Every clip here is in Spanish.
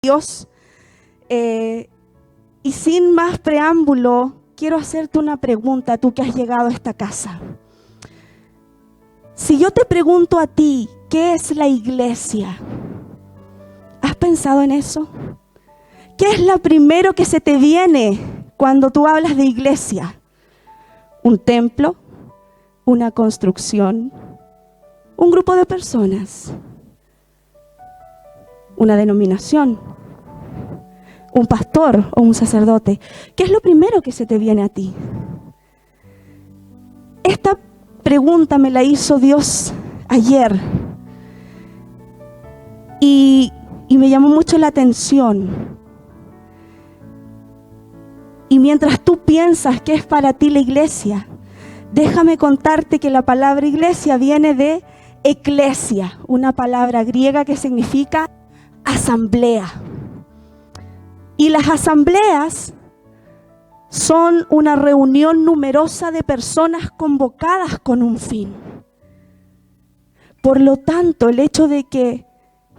Dios. Y sin más preámbulo, quiero hacerte una pregunta, tú que has llegado a esta casa. Si yo te pregunto a ti, ¿qué es la iglesia? ¿Has pensado en eso? ¿Qué es lo primero que se te viene cuando tú hablas de iglesia? ¿Un templo? ¿Una construcción? ¿Un grupo de personas? ¿Una denominación? ¿Un pastor o un sacerdote? ¿Qué es lo primero que se te viene a ti? Esta pregunta me la hizo Dios ayer y me llamó mucho la atención. Y mientras tú piensas qué es para ti la iglesia, déjame contarte que la palabra iglesia viene de eclesia, una palabra griega que significa asamblea. Y las asambleas son una reunión numerosa de personas convocadas con un fin. Por lo tanto, el hecho de que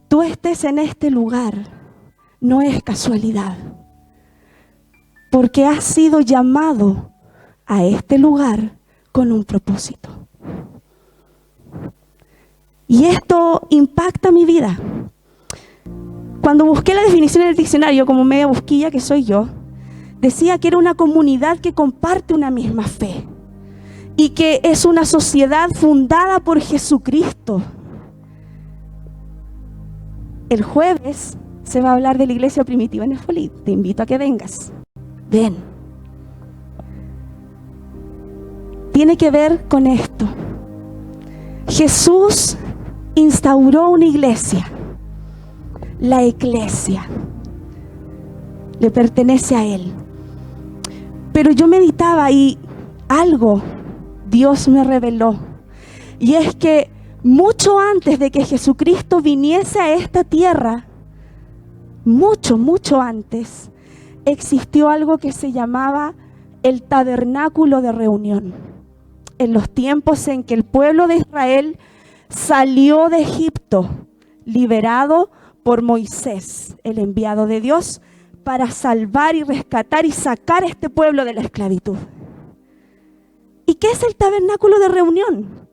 tú estés en este lugar no es casualidad, porque has sido llamado a este lugar con un propósito. Y esto impacta mi vida. Cuando busqué la definición en el diccionario, como media busquilla que soy yo, decía que era una comunidad que comparte una misma fe y que es una sociedad fundada por Jesucristo. El jueves se va a hablar de la iglesia primitiva en Esfolí. Te invito a que vengas. Ven. Tiene que ver con esto. Jesús instauró una iglesia. La eclesia le pertenece a Él. Pero yo meditaba y algo Dios me reveló. Y es que mucho antes de que Jesucristo viniese a esta tierra, mucho antes, existió algo que se llamaba el tabernáculo de reunión. En los tiempos en que el pueblo de Israel salió de Egipto, liberado por Moisés, el enviado de Dios, para salvar y rescatar y sacar a este pueblo de la esclavitud. ¿Y qué es el tabernáculo de reunión?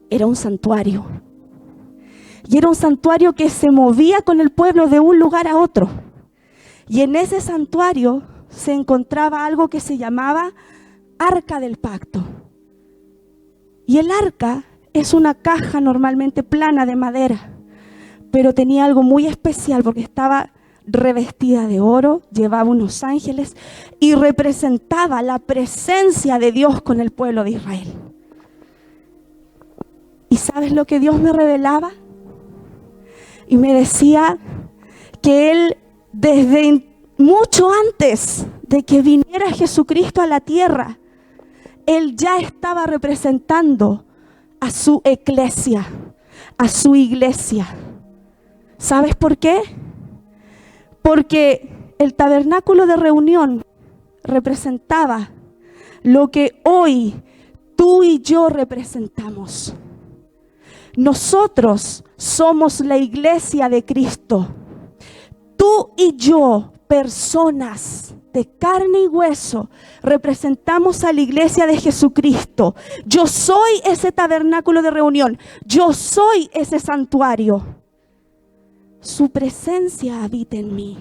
Era un santuario. Y era un santuario que se movía con el pueblo de un lugar a otro. Y en ese santuario se encontraba algo que se llamaba Arca del Pacto. Y el arca es una caja normalmente plana de madera, pero tenía algo muy especial porque estaba revestida de oro, llevaba unos ángeles y representaba la presencia de Dios con el pueblo de Israel. ¿Y sabes lo que Dios me revelaba? Y me decía que Él, desde mucho antes de que viniera Jesucristo a la tierra, Él ya estaba representando a su eclesia, a su iglesia. ¿Sabes por qué? Porque el tabernáculo de reunión representaba lo que hoy tú y yo representamos. Nosotros somos la iglesia de Cristo. Tú y yo, personas de carne y hueso, representamos a la iglesia de Jesucristo. Yo soy ese tabernáculo de reunión. Yo soy ese santuario. Su presencia habita en mí.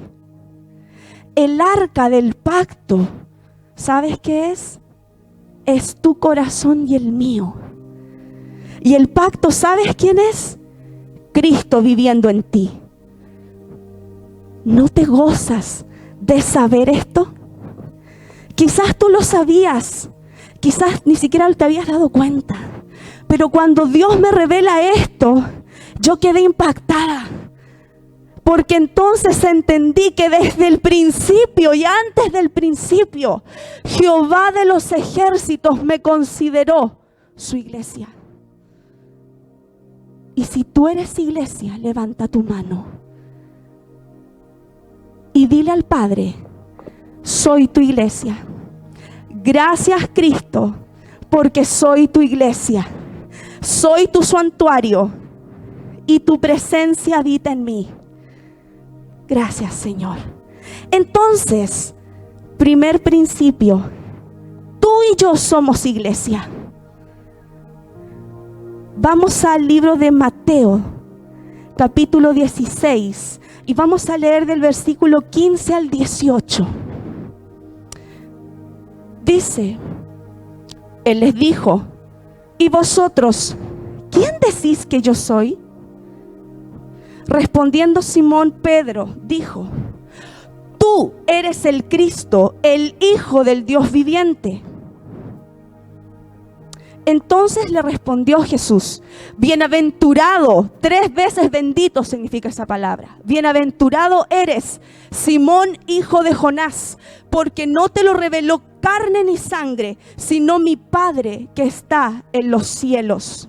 El arca del pacto, ¿sabes qué es? Es tu corazón y el mío. Y el pacto, ¿sabes quién es? Cristo viviendo en ti. ¿No te gozas de saber esto? Quizás tú lo sabías, quizás ni siquiera te habías dado cuenta, pero cuando Dios me revela esto, yo quedé impactada. Porque entonces entendí que desde el principio y antes del principio, Jehová de los ejércitos me consideró su iglesia. Y si tú eres iglesia, levanta tu mano y dile al Padre: soy tu iglesia. Gracias, Cristo, porque soy tu iglesia. Soy tu santuario y tu presencia habita en mí. Gracias, Señor. Entonces, primer principio, tú y yo somos iglesia. Vamos al libro de Mateo, capítulo 16, y vamos a leer del versículo 15 al 18. Dice, Él les dijo, ¿y vosotros, quién decís que yo soy? Respondiendo Simón Pedro, dijo, tú eres el Cristo, el Hijo del Dios viviente. Entonces le respondió Jesús, bienaventurado, 3 veces bendito significa esa palabra. Bienaventurado eres, Simón, hijo de Jonás, porque no te lo reveló carne ni sangre, sino mi Padre que está en los cielos.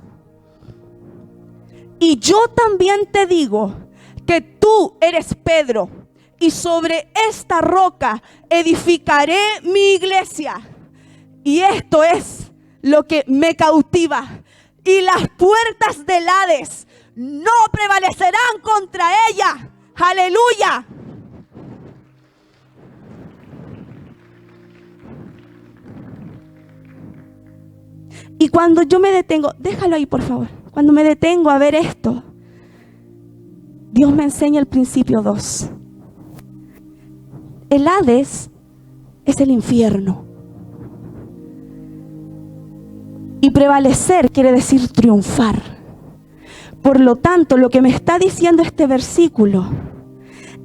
Y yo también te digo que tú eres Pedro, y sobre esta roca edificaré mi iglesia. Y esto es lo que me cautiva. Y las puertas del Hades no prevalecerán contra ella. ¡Aleluya! Y cuando yo me detengo, déjalo ahí por favor. Cuando me detengo a ver esto, Dios me enseña el principio 2. El Hades es el infierno. Y prevalecer quiere decir triunfar. Por lo tanto, lo que me está diciendo este versículo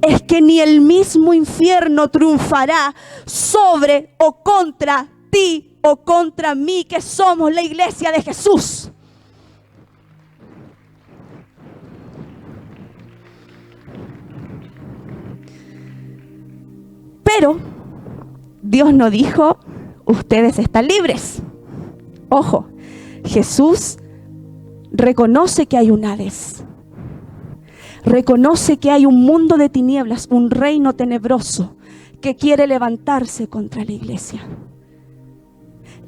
es que ni el mismo infierno triunfará sobre o contra ti o contra mí, que somos la iglesia de Jesús. Pero Dios no dijo, ustedes están libres. Ojo, Jesús reconoce que hay un Hades. Reconoce que hay un mundo de tinieblas, un reino tenebroso que quiere levantarse contra la iglesia.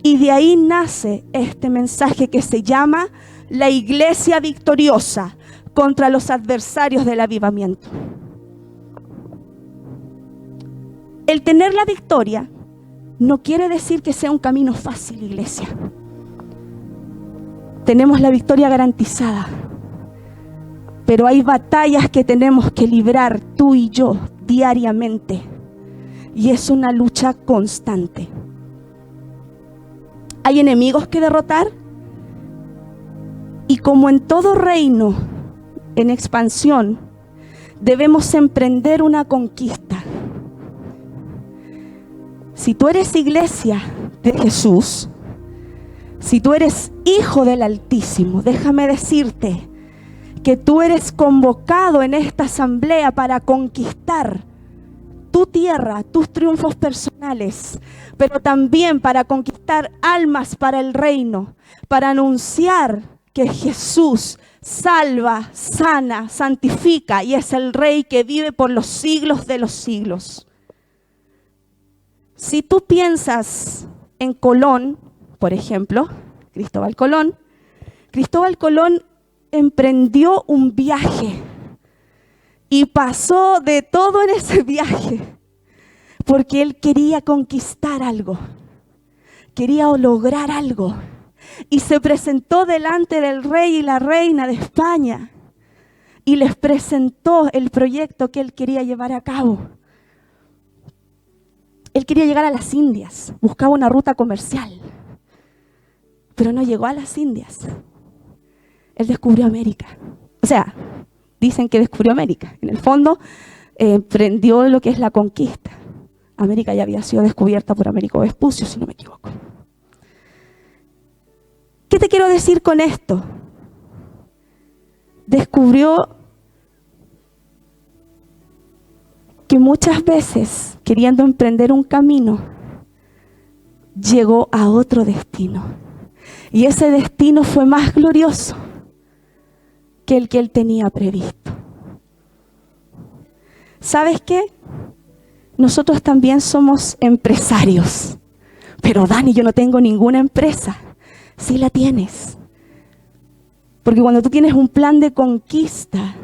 Y de ahí nace este mensaje que se llama la iglesia victoriosa contra los adversarios del avivamiento. El tener la victoria no quiere decir que sea un camino fácil, iglesia. Tenemos la victoria garantizada, pero hay batallas que tenemos que librar tú y yo diariamente, y es una lucha constante. Hay enemigos que derrotar, y como en todo reino en expansión, debemos emprender una conquista. Si tú eres iglesia de Jesús, si tú eres hijo del Altísimo, déjame decirte que tú eres convocado en esta asamblea para conquistar tu tierra, tus triunfos personales, pero también para conquistar almas para el reino, para anunciar que Jesús salva, sana, santifica y es el Rey que vive por los siglos de los siglos. Si tú piensas en Colón, por ejemplo, Cristóbal Colón emprendió un viaje y pasó de todo en ese viaje porque él quería conquistar algo, quería lograr algo, y se presentó delante del rey y la reina de España y les presentó el proyecto que él quería llevar a cabo. Él quería llegar a las Indias, buscaba una ruta comercial, pero no llegó a las Indias. Él descubrió América. O sea, dicen que descubrió América. En el fondo, emprendió lo que es la conquista. América ya había sido descubierta por Américo Vespucio, si no me equivoco. ¿Qué te quiero decir con esto? Descubrió que muchas veces, queriendo emprender un camino, llegó a otro destino. Y ese destino fue más glorioso que el que él tenía previsto. ¿Sabes qué? Nosotros también somos empresarios. Pero Dani, yo no tengo ninguna empresa. Sí la tienes. Porque cuando tú tienes un plan de conquista,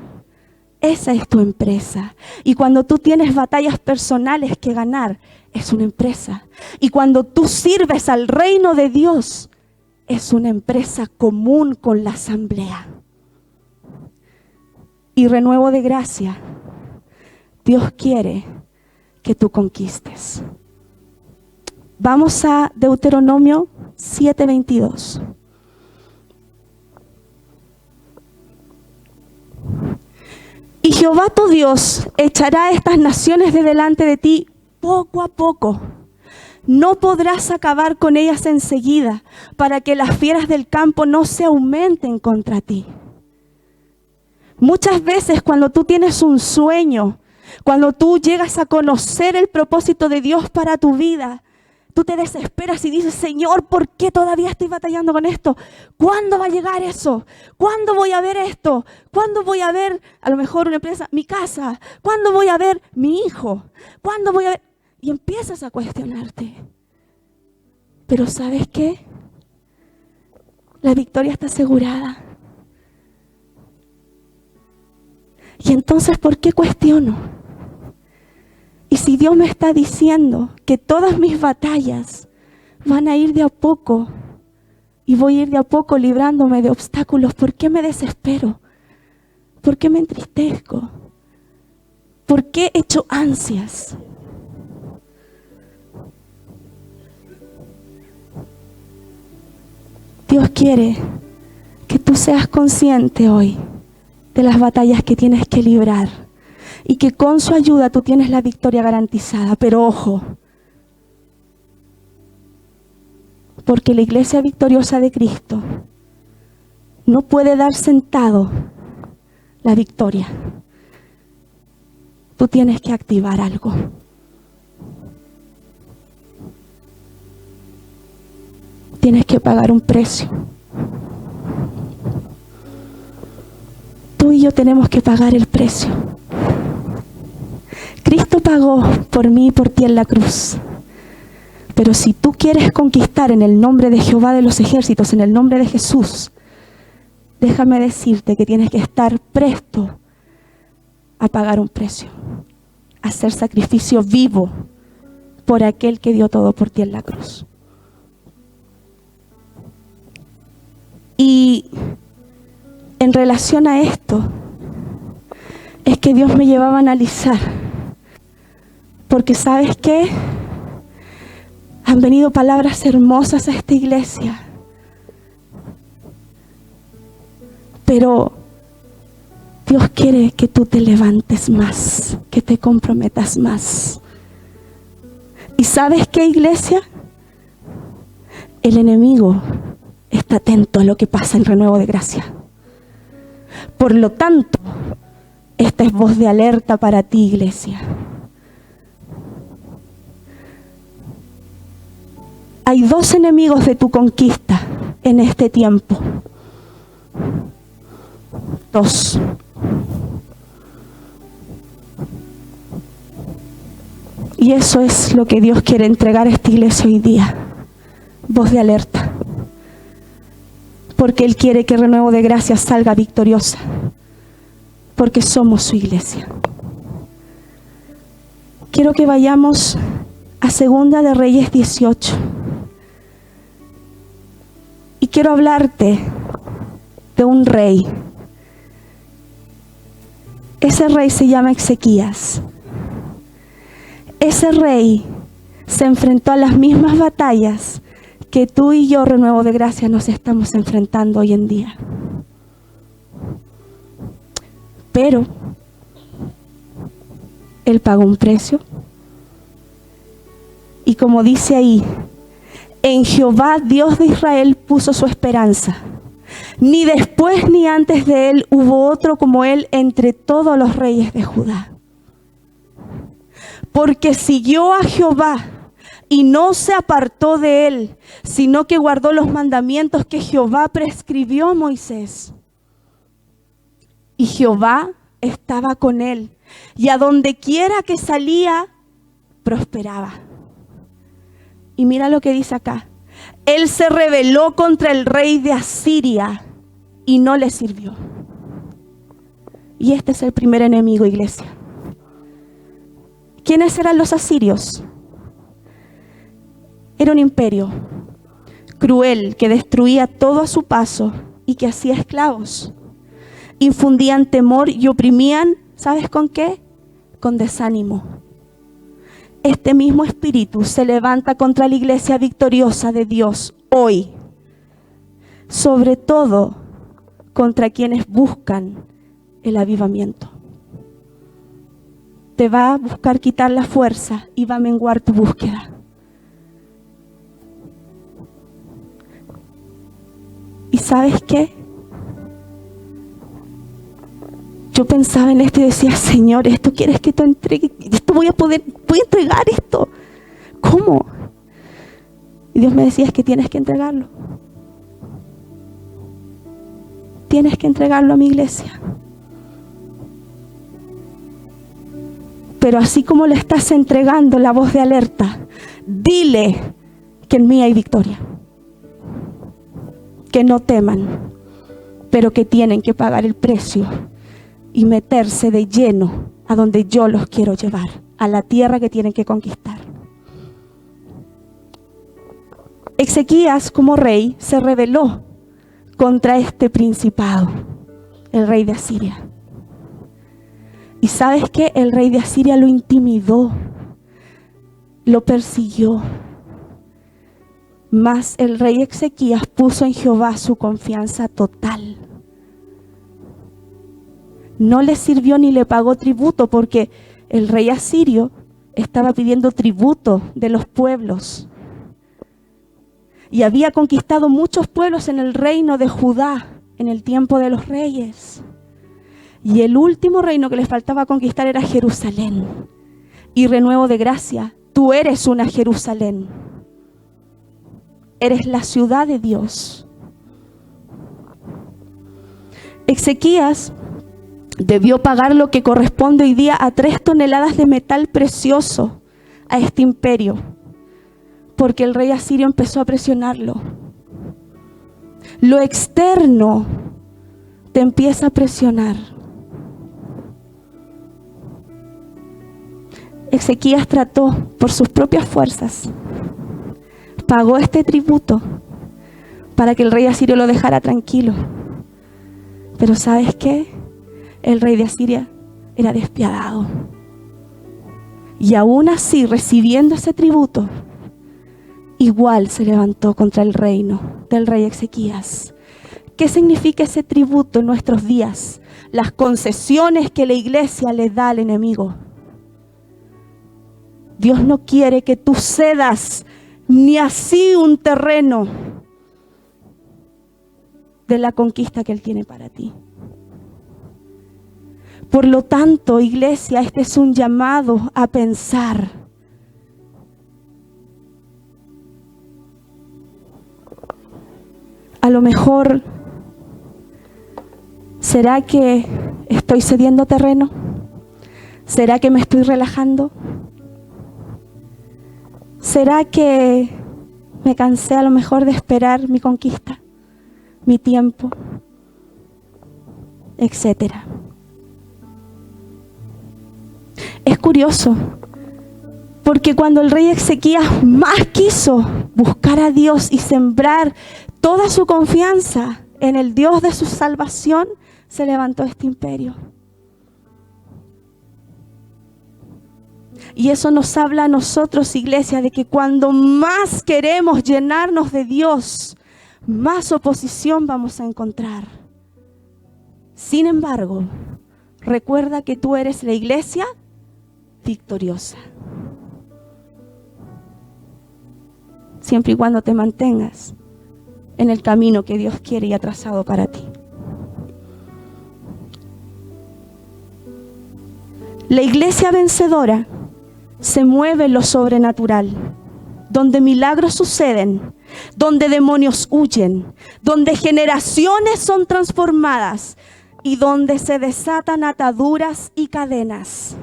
Esa es tu empresa. Y cuando tú tienes batallas personales que ganar, es una empresa. Y cuando tú sirves al reino de Dios, es una empresa común con la asamblea. Y Renuevo de Gracia, Dios quiere que tú conquistes. Vamos a Deuteronomio 7:22. Y Jehová tu Dios echará estas naciones de delante de ti poco a poco. No podrás acabar con ellas enseguida, para que las fieras del campo no se aumenten contra ti. Muchas veces cuando tú tienes un sueño, cuando tú llegas a conocer el propósito de Dios para tu vida, tú te desesperas y dices, Señor, ¿por qué todavía estoy batallando con esto? ¿Cuándo va a llegar eso? ¿Cuándo voy a ver esto? ¿Cuándo voy a ver, a lo mejor una empresa, mi casa? ¿Cuándo voy a ver mi hijo? ¿Cuándo voy a ver? Y empiezas a cuestionarte. Pero ¿sabes qué? La victoria está asegurada. Y entonces, ¿por qué cuestiono? Y si Dios me está diciendo que todas mis batallas van a ir de a poco y voy a ir de a poco librándome de obstáculos, ¿por qué me desespero? ¿Por qué me entristezco? ¿Por qué echo ansias? Dios quiere que tú seas consciente hoy de las batallas que tienes que librar. Y que con su ayuda tú tienes la victoria garantizada. Pero ojo, porque la iglesia victoriosa de Cristo no puede dar sentado la victoria. Tú tienes que activar algo. Tienes que pagar un precio. Tú y yo tenemos que pagar el precio. Cristo pagó por mí y por ti en la cruz. Pero si tú quieres conquistar en el nombre de Jehová de los ejércitos, en el nombre de Jesús, déjame decirte que tienes que estar presto a pagar un precio, a hacer sacrificio vivo por aquel que dio todo por ti en la cruz. Y en relación a esto, es que Dios me llevaba a analizar. Porque ¿sabes qué? Han venido palabras hermosas a esta iglesia. Pero Dios quiere que tú te levantes más, que te comprometas más. ¿Y sabes qué, iglesia? El enemigo está atento a lo que pasa en Renuevo de Gracia. Por lo tanto, esta es voz de alerta para ti, iglesia. Hay dos enemigos de tu conquista en este tiempo. Dos. Y eso es lo que Dios quiere entregar a esta iglesia hoy día. Voz de alerta. Porque Él quiere que Renuevo de Gracia salga victoriosa. Porque somos su iglesia. Quiero que vayamos a Segunda de Reyes 18. Y quiero hablarte de un rey. Ese rey se llama Ezequías. Ese rey se enfrentó a las mismas batallas que tú y yo, Renuevo de Gracia, nos estamos enfrentando hoy en día. Pero Él pagó un precio. Y como dice ahí, en Jehová, Dios de Israel, puso su esperanza. Ni después ni antes de Él hubo otro como Él entre todos los reyes de Judá. Porque siguió a Jehová y no se apartó de Él, sino que guardó los mandamientos que Jehová prescribió a Moisés. Y Jehová estaba con él, y a donde quiera que salía, prosperaba. Y mira lo que dice acá. Él se rebeló contra el rey de Asiria y no le sirvió. Y este es el primer enemigo, iglesia. ¿Quiénes eran los asirios? Era un imperio cruel que destruía todo a su paso y que hacía esclavos. Infundían temor y oprimían, ¿sabes con qué? Con desánimo. Este mismo espíritu se levanta contra la iglesia victoriosa de Dios hoy, sobre todo contra quienes buscan el avivamiento. Te va a buscar quitar la fuerza y va a menguar tu búsqueda. ¿Y sabes qué? Yo pensaba en esto y decía, Señor, ¿esto quieres que tú entregues? ¿Esto voy a entregar esto? ¿Cómo? Y Dios me decía, es que tienes que entregarlo. Tienes que entregarlo a mi iglesia. Pero así como le estás entregando la voz de alerta, dile que en mí hay victoria. Que no teman, pero que tienen que pagar el precio y meterse de lleno a donde yo los quiero llevar, a la tierra que tienen que conquistar. Ezequías, como rey, se rebeló contra este principado, el rey de Asiria. ¿Y sabes qué? El rey de Asiria lo intimidó, lo persiguió. Mas el rey Ezequías puso en Jehová su confianza total. No le sirvió ni le pagó tributo, porque el rey asirio estaba pidiendo tributo de los pueblos. Y había conquistado muchos pueblos en el reino de Judá, en el tiempo de los reyes. Y el último reino que les faltaba conquistar era Jerusalén. Y renuevo de gracia, tú eres una Jerusalén. Eres la ciudad de Dios. Ezequías debió pagar lo que corresponde hoy día a 3 toneladas de metal precioso a este imperio, porque el rey asirio empezó a presionarlo. Lo externo te empieza a presionar. Ezequías trató por sus propias fuerzas, pagó este tributo para que el rey asirio lo dejara tranquilo. Pero ¿sabes qué? El rey de Asiria era despiadado. Y aún así, recibiendo ese tributo, igual se levantó contra el reino del rey Ezequías. ¿Qué significa ese tributo en nuestros días? Las concesiones que la iglesia le da al enemigo. Dios no quiere que tú cedas ni así un terreno de la conquista que Él tiene para ti. Por lo tanto, iglesia, este es un llamado a pensar. A lo mejor, ¿será que estoy cediendo terreno? ¿Será que me estoy relajando? ¿Será que me cansé a lo mejor de esperar mi conquista, mi tiempo, etcétera? Es curioso, porque cuando el rey Ezequías más quiso buscar a Dios y sembrar toda su confianza en el Dios de su salvación, se levantó este imperio. Y eso nos habla a nosotros, iglesia, de que cuando más queremos llenarnos de Dios, más oposición vamos a encontrar. Sin embargo, recuerda que tú eres la iglesia victoriosa. Siempre y cuando te mantengas en el camino que Dios quiere y ha trazado para ti. La iglesia vencedora se mueve en lo sobrenatural, donde milagros suceden, donde demonios huyen, donde generaciones son transformadas y donde se desatan ataduras y cadenas.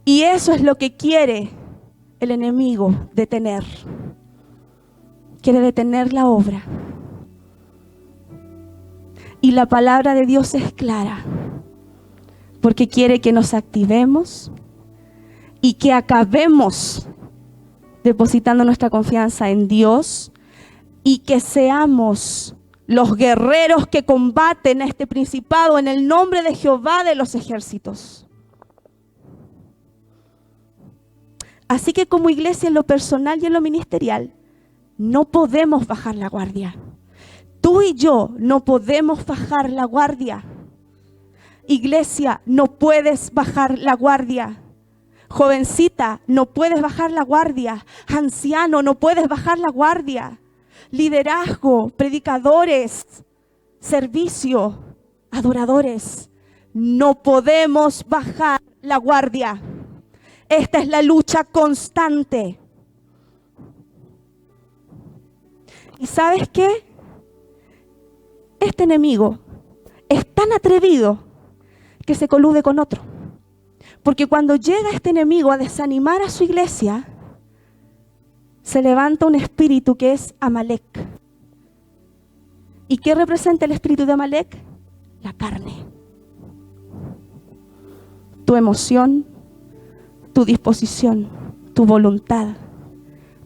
Y eso es lo que quiere el enemigo detener. Quiere detener la obra. Y la palabra de Dios es clara, porque quiere que nos activemos y que acabemos depositando nuestra confianza en Dios y que seamos los guerreros que combaten a este principado en el nombre de Jehová de los ejércitos. Así que como iglesia, en lo personal y en lo ministerial, no podemos bajar la guardia. Tú y yo no podemos bajar la guardia. Iglesia, no puedes bajar la guardia. Jovencita, no puedes bajar la guardia. Anciano, no puedes bajar la guardia. Liderazgo, predicadores, servicio, adoradores, no podemos bajar la guardia. Esta es la lucha constante. ¿Y sabes qué? Este enemigo es tan atrevido que se colude con otro. Porque cuando llega este enemigo a desanimar a su iglesia, se levanta un espíritu que es Amalek. ¿Y qué representa el espíritu de Amalek? La carne. Tu emoción, tu disposición, tu voluntad,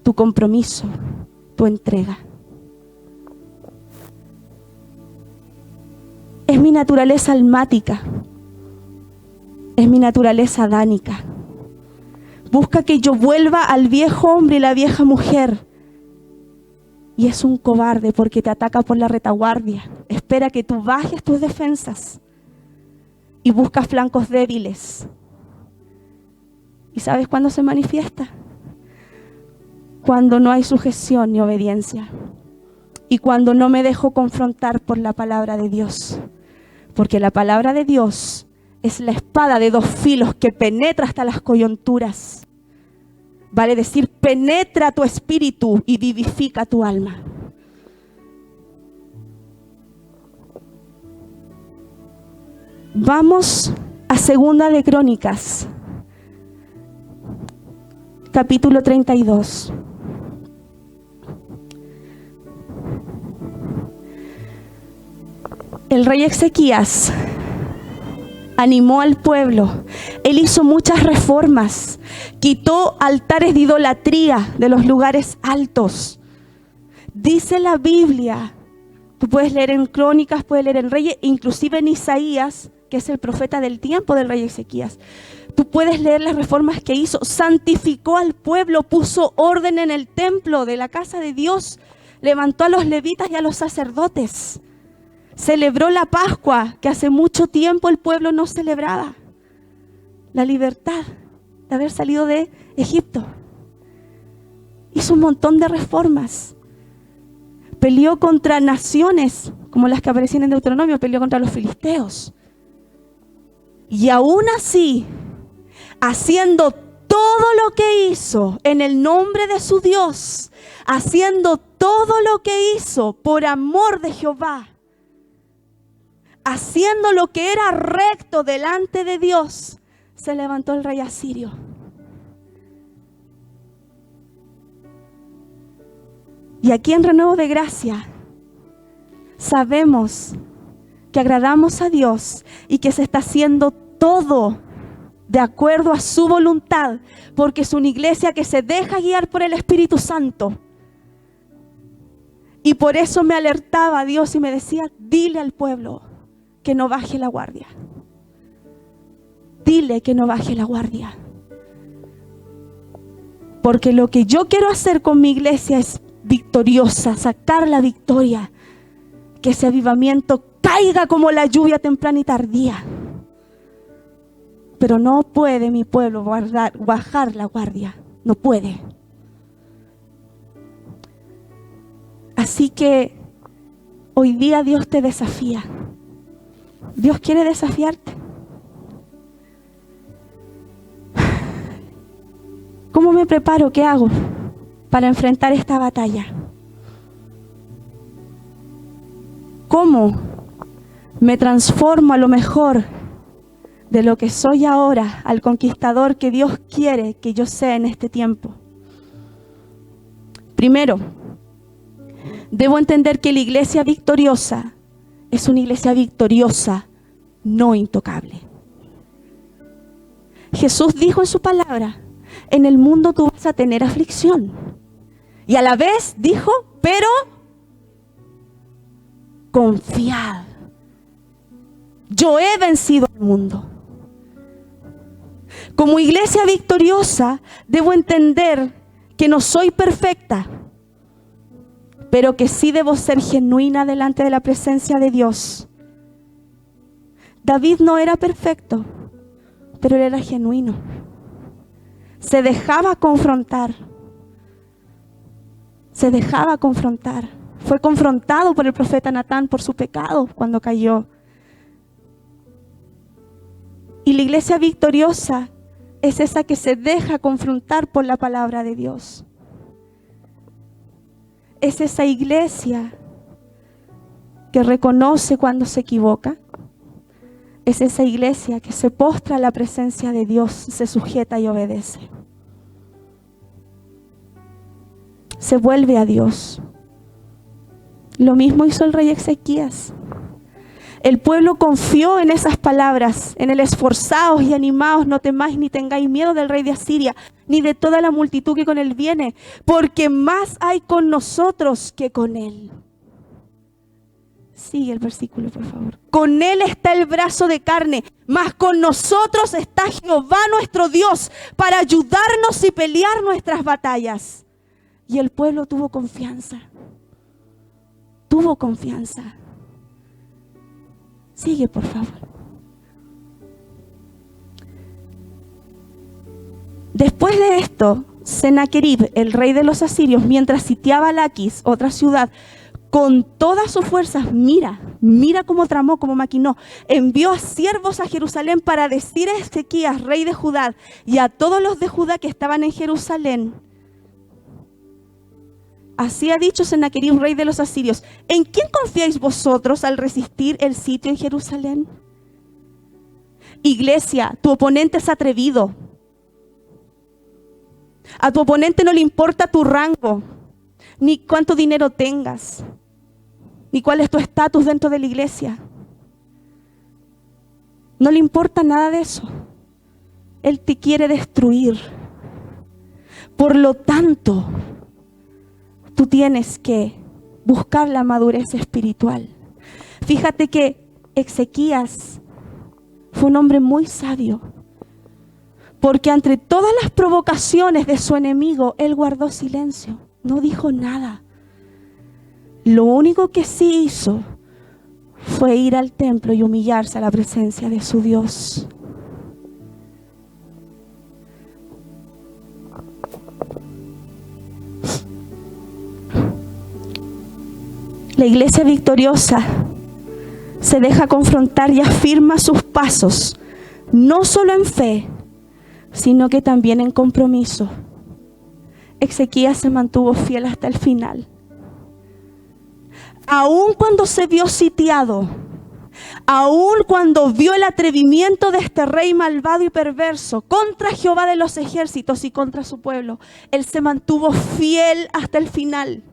tu compromiso, tu entrega. Es mi naturaleza almática. Es mi naturaleza adánica. Busca que yo vuelva al viejo hombre y la vieja mujer. Y es un cobarde porque te ataca por la retaguardia. Espera que tú bajes tus defensas y busca flancos débiles. ¿Y sabes cuándo se manifiesta? Cuando no hay sujeción ni obediencia. Y cuando no me dejo confrontar por la palabra de Dios. Porque la palabra de Dios es la espada de dos filos que penetra hasta las coyunturas. Vale decir, penetra tu espíritu y vivifica tu alma. Vamos a 2 de Crónicas, capítulo 32. El rey Ezequías animó al pueblo. Él hizo muchas reformas. Quitó altares de idolatría de los lugares altos. Dice la Biblia, tú puedes leer en Crónicas, puedes leer en Reyes, inclusive en Isaías, que es el profeta del tiempo del rey Ezequías. Tú puedes leer las reformas que hizo. Santificó al pueblo, puso orden en el templo de la casa de Dios. Levantó a los levitas y a los sacerdotes. Celebró la Pascua, que hace mucho tiempo el pueblo no celebraba. La libertad de haber salido de Egipto. Hizo un montón de reformas. Peleó contra naciones, como las que aparecían en Deuteronomio, peleó contra los filisteos. Y aún así, haciendo todo lo que hizo en el nombre de su Dios, haciendo todo lo que hizo por amor de Jehová, haciendo lo que era recto delante de Dios, se levantó el rey asirio. Y aquí en Renuevo de Gracia sabemos que agradamos a Dios y que se está haciendo todo de acuerdo a su voluntad, porque es una iglesia que se deja guiar por el Espíritu Santo. Y por eso me alertaba a Dios y me decía, dile al pueblo que no baje la guardia. Dile que no baje la guardia. Porque lo que yo quiero hacer con mi iglesia es victoriosa, sacar la victoria. Que ese avivamiento caiga como la lluvia temprana y tardía. Pero no puede mi pueblo bajar la guardia. No puede. Así que hoy día Dios te desafía. Dios quiere desafiarte. ¿Cómo me preparo? ¿Qué hago para enfrentar esta batalla? ¿Cómo me transformo a lo mejor de lo que soy ahora al conquistador que Dios quiere que yo sea en este tiempo? Primero, debo entender que la iglesia victoriosa es una iglesia victoriosa, no intocable. Jesús dijo en su palabra, en el mundo tú vas a tener aflicción. Y a la vez dijo, pero confiad, yo he vencido al mundo. Como iglesia victoriosa, debo entender que no soy perfecta, pero que sí debo ser genuina delante de la presencia de Dios. David no era perfecto, pero él era genuino. Se dejaba confrontar. Se dejaba confrontar. Fue confrontado por el profeta Natán por su pecado cuando cayó. Y la iglesia victoriosa es esa que se deja confrontar por la palabra de Dios. Es esa iglesia que reconoce cuando se equivoca. Es esa iglesia que se postra a la presencia de Dios, se sujeta y obedece. Se vuelve a Dios. Lo mismo hizo el rey Ezequías. El pueblo confió en esas palabras, en el esforzaos y animaos, no temáis ni tengáis miedo del rey de Asiria, ni de toda la multitud que con él viene, porque más hay con nosotros que con él. Sigue el versículo, por favor. Con él está el brazo de carne, mas con nosotros está Jehová nuestro Dios para ayudarnos y pelear nuestras batallas. Y el pueblo tuvo confianza. Tuvo confianza. Sigue, por favor. Después de esto, Sennacherib, el rey de los asirios, mientras sitiaba Laquis, otra ciudad, con todas sus fuerzas, mira cómo tramó, cómo maquinó, envió a siervos a Jerusalén para decir a Ezequías, rey de Judá, y a todos los de Judá que estaban en Jerusalén: así ha dicho Sennacherib, rey de los asirios, ¿en quién confiáis vosotros al resistir el sitio en Jerusalén? Iglesia, tu oponente es atrevido. A tu oponente no le importa tu rango, ni cuánto dinero tengas, ni cuál es tu estatus dentro de la iglesia. No le importa nada de eso. Él te quiere destruir. Por lo tanto, tú tienes que buscar la madurez espiritual. Fíjate que Ezequías fue un hombre muy sabio, porque entre todas las provocaciones de su enemigo, él guardó silencio, no dijo nada. Lo único que sí hizo fue ir al templo y humillarse a la presencia de su Dios. La iglesia victoriosa se deja confrontar y afirma sus pasos, no solo en fe, sino que también en compromiso. Ezequías se mantuvo fiel hasta el final. Aun cuando se vio sitiado, aun cuando vio el atrevimiento de este rey malvado y perverso contra Jehová de los ejércitos y contra su pueblo, él se mantuvo fiel hasta el final.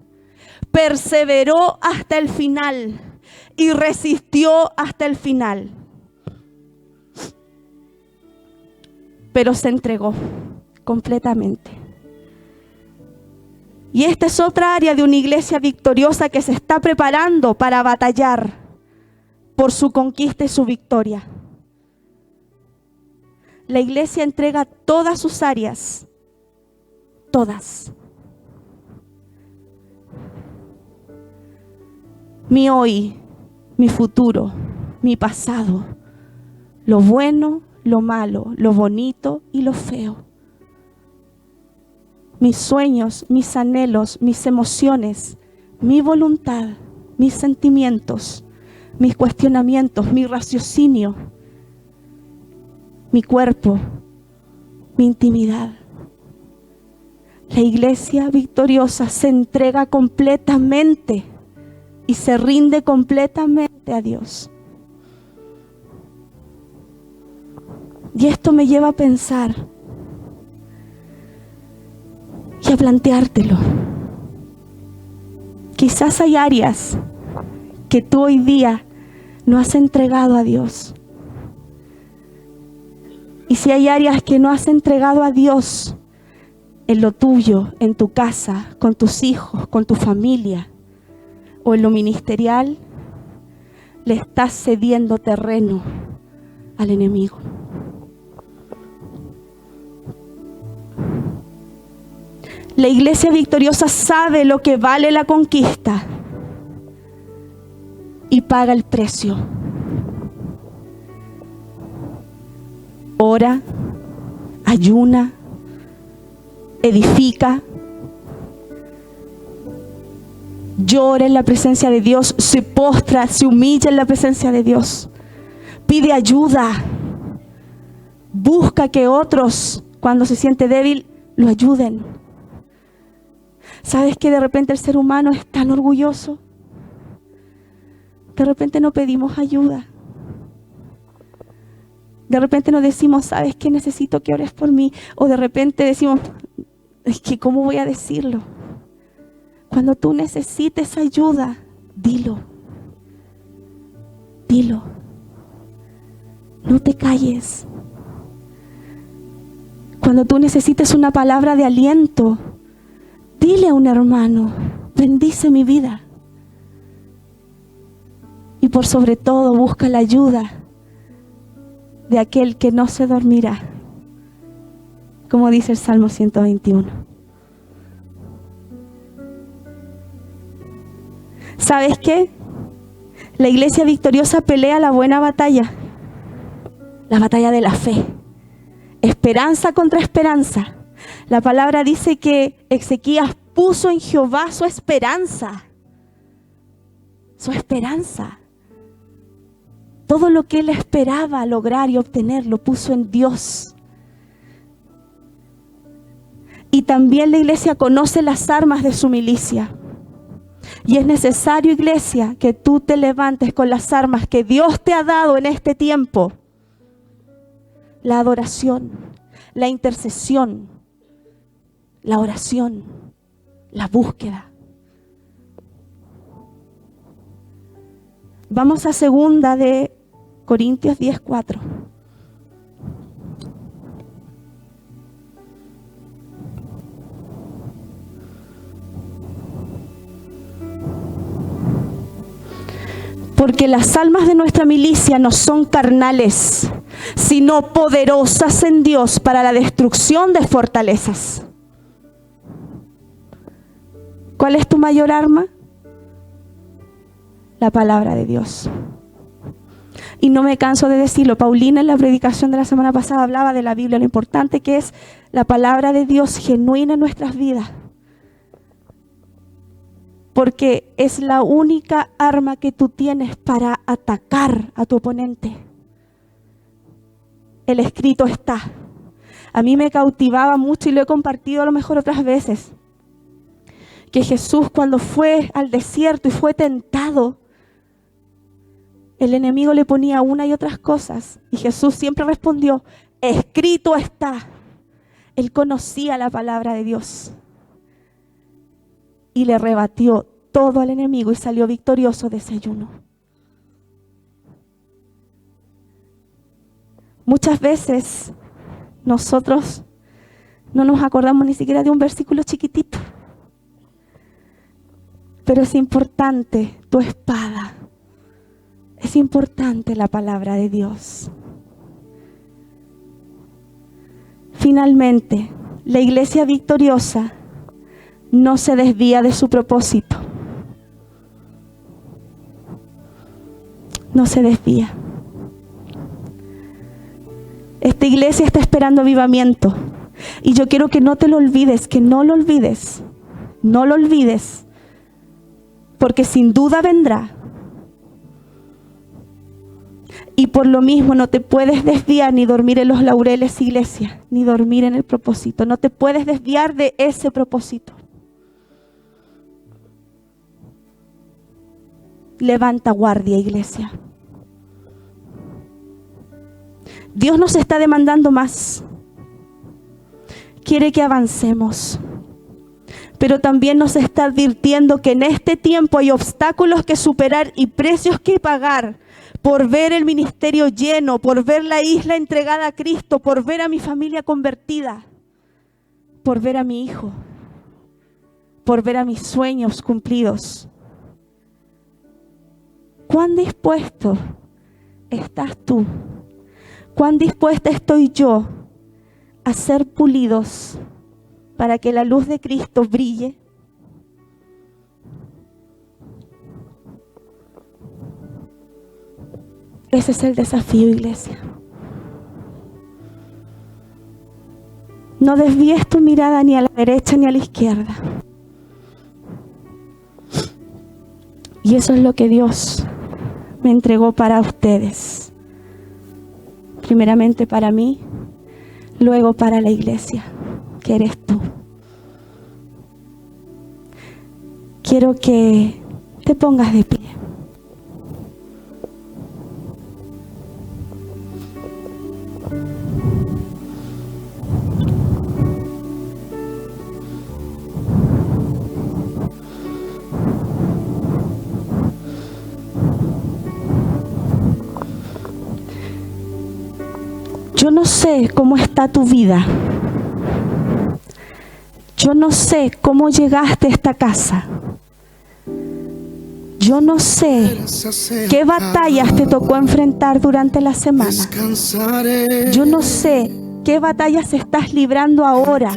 Perseveró hasta el final y resistió hasta el final. Pero se entregó completamente. Y esta es otra área de una iglesia victoriosa que se está preparando para batallar por su conquista y su victoria. La iglesia entrega todas sus áreas, todas. Mi hoy, mi futuro, mi pasado, lo bueno, lo malo, lo bonito y lo feo. Mis sueños, mis anhelos, mis emociones, mi voluntad, mis sentimientos, mis cuestionamientos, mi raciocinio, mi cuerpo, mi intimidad. La iglesia victoriosa se entrega completamente y se rinde completamente a Dios. Y esto me lleva a pensar y a planteártelo. Quizás hay áreas que tú hoy día no has entregado a Dios. Y si hay áreas que no has entregado a Dios, en lo tuyo, en tu casa, con tus hijos, con tu familia o en lo ministerial, le estás cediendo terreno al enemigo. La iglesia victoriosa sabe lo que vale la conquista y paga el precio. Ora, ayuna, edifica, llora en la presencia de Dios, se postra, se humilla en la presencia de Dios, pide ayuda, busca que otros, cuando se siente débil, lo ayuden. ¿Sabes que de repente el ser humano es tan orgulloso? De repente no pedimos ayuda. De repente nos decimos, ¿sabes qué? Necesito que ores por mí. O de repente decimos, es que ¿cómo voy a decirlo? Cuando tú necesites ayuda, dilo. Dilo. No te calles. Cuando tú necesites una palabra de aliento, dile a un hermano, bendice mi vida. Y por sobre todo, busca la ayuda de aquel que no se dormirá, como dice el Salmo 121. ¿Sabes qué? La iglesia victoriosa pelea la buena batalla, la batalla de la fe, esperanza contra esperanza. La palabra dice que Ezequías puso en Jehová su esperanza. Su esperanza. Todo lo que él esperaba lograr y obtener lo puso en Dios. Y también la iglesia conoce las armas de su milicia. Y es necesario, iglesia, que tú te levantes con las armas que Dios te ha dado en este tiempo. La adoración, la intercesión, la oración, la búsqueda. Vamos a 2 de Corintios 10:4. Porque las almas de nuestra milicia no son carnales, sino poderosas en Dios para la destrucción de fortalezas. ¿Cuál es tu mayor arma? La palabra de Dios. Y no me canso de decirlo. Paulina en la predicación de la semana pasada hablaba de la Biblia, lo importante que es la palabra de Dios genuina en nuestras vidas. Porque es la única arma que tú tienes para atacar a tu oponente. El escrito está. A mí me cautivaba mucho y lo he compartido a lo mejor otras veces. Que Jesús, cuando fue al desierto y fue tentado, el enemigo le ponía una y otras cosas. Y Jesús siempre respondió, escrito está. Él conocía la palabra de Dios. Y le rebatió todo al enemigo y salió victorioso de ese ayuno. Muchas veces nosotros no nos acordamos ni siquiera de un versículo chiquitito. Pero es importante tu espada. Es importante la palabra de Dios. Finalmente, la iglesia victoriosa no se desvía de su propósito. No se desvía. Esta iglesia está esperando avivamiento. Y yo quiero que no te lo olvides, que no lo olvides. No lo olvides. Porque sin duda vendrá. Y por lo mismo no te puedes desviar ni dormir en los laureles, iglesia, ni dormir en el propósito. No te puedes desviar de ese propósito. Levanta guardia, iglesia. Dios nos está demandando más. Quiere que avancemos. Pero también nos está advirtiendo que en este tiempo hay obstáculos que superar y precios que pagar por ver el ministerio lleno, por ver la isla entregada a Cristo, por ver a mi familia convertida, por ver a mi hijo, por ver a mis sueños cumplidos. ¿Cuán dispuesto estás tú? ¿Cuán dispuesta estoy yo a ser pulidos para que la luz de Cristo brille? Ese es el desafío, iglesia. No desvíes tu mirada ni a la derecha ni a la izquierda. Y eso es lo que Dios me entregó para ustedes. Primeramente para mí, luego para la iglesia, que eres tú. Quiero que te pongas de pie. Yo no sé cómo está tu vida. Yo no sé cómo llegaste a esta casa. Yo no sé qué batallas te tocó enfrentar durante la semana. Yo no sé qué batallas estás librando ahora.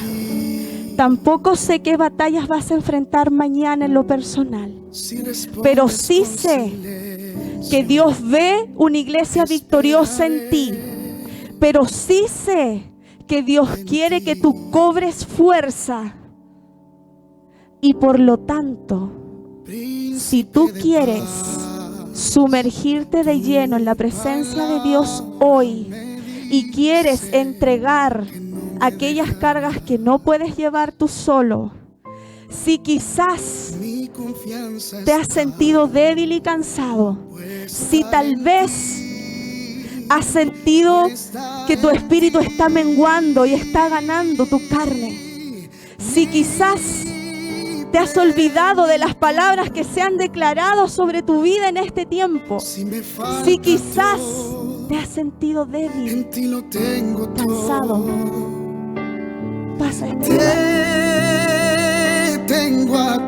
Tampoco sé qué batallas vas a enfrentar mañana en lo personal. Pero sí sé que Dios ve una iglesia victoriosa en ti. Pero sí sé que Dios quiere que tú cobres fuerza. Y por lo tanto, si tú quieres sumergirte de lleno en la presencia de Dios hoy y quieres entregar aquellas cargas que no puedes llevar tú solo, si quizás te has sentido débil y cansado, si tal vez has sentido que tu espíritu está menguando y está ganando tu carne, si quizás te has olvidado de las palabras que se han declarado sobre tu vida en este tiempo, si quizás te has sentido débil, cansado, pasa este lugar.